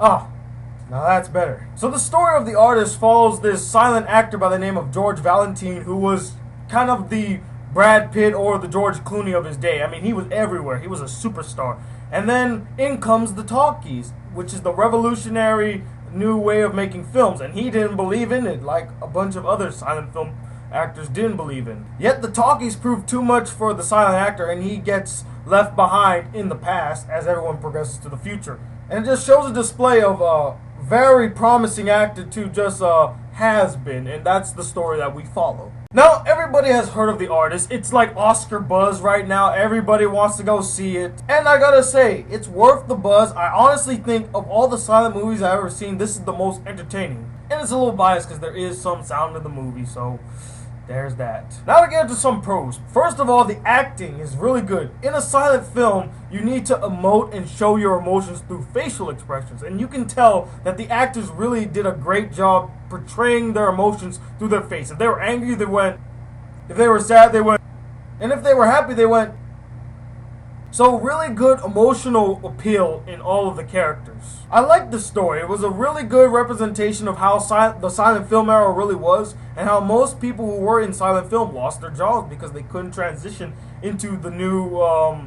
Ah, now that's better. So the story of The Artist follows this silent actor by the name of George Valentine, who was kind of the Brad Pitt or the George Clooney of his day. I mean, he was everywhere. He was a superstar. And then in comes the talkies, which is the revolutionary new way of making films. And he didn't believe in it like a bunch of other silent film actors didn't believe in. Yet the talkies proved too much for the silent actor, and he gets left behind in the past as everyone progresses to the future. And it just shows a display of a very promising actor to just has been, and that's the story that we follow. Now, everybody has heard of The Artist. It's like Oscar buzz right now. Everybody wants to go see it. And I gotta say, it's worth the buzz. I honestly think of all the silent movies I've ever seen, this is the most entertaining. And it's a little biased because there is some sound in the movie, so there's that. Now to get into some pros. First of all, the acting is really good. In a silent film, you need to emote and show your emotions through facial expressions. And you can tell that the actors really did a great job portraying their emotions through their face. If they were angry, they went. If they were sad, they went. And if they were happy, they went. So really good emotional appeal in all of the characters. I liked the story. It was a really good representation of how the silent film era really was, and how most people who were in silent film lost their jobs because they couldn't transition into the new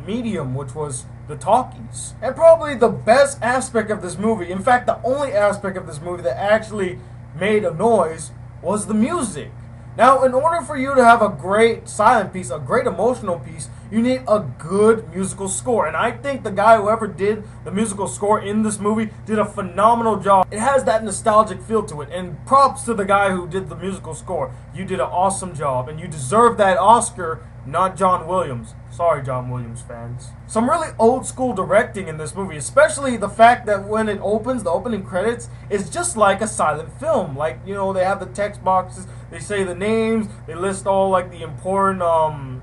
medium, which was the talkies. And probably the best aspect of this movie, in fact the only aspect of this movie that actually made a noise, was the music. Now, in order for you to have a great silent piece, a great emotional piece, you need a good musical score. And I think the guy who ever did the musical score in this movie did a phenomenal job. It has that nostalgic feel to it. And props to the guy who did the musical score. You did an awesome job. And you deserve that Oscar, not John Williams. Sorry, John Williams fans. Some really old school directing in this movie, especially the fact that when it opens, the opening credits is just like a silent film. Like, you know, they have the text boxes, they say the names, they list all like the important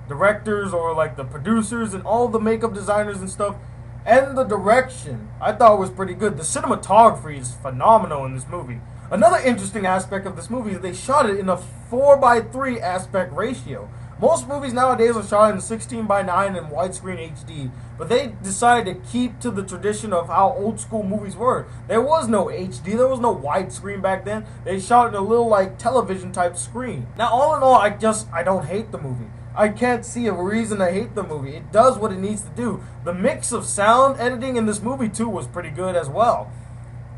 directors or like the producers and all the makeup designers and stuff. And the direction, I thought was pretty good. The cinematography is phenomenal in this movie. Another interesting aspect of this movie is they shot it in a 4:3 aspect ratio. Most movies nowadays are shot in 16:9 and widescreen HD, but they decided to keep to the tradition of how old school movies were. There was no HD, there was no widescreen back then. They shot in a little like television type screen. Now all in all, I don't hate the movie. I can't see a reason to hate the movie. It does what it needs to do. The mix of sound editing in this movie too was pretty good as well.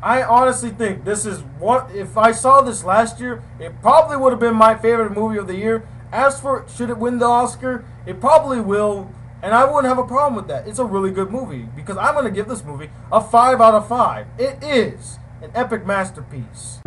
I honestly think this is one, if I saw this last year, it probably would have been my favorite movie of the year. As for should it win the Oscar, it probably will, and I wouldn't have a problem with that. It's a really good movie, because I'm going to give this movie a 5 out of 5. It is an epic masterpiece.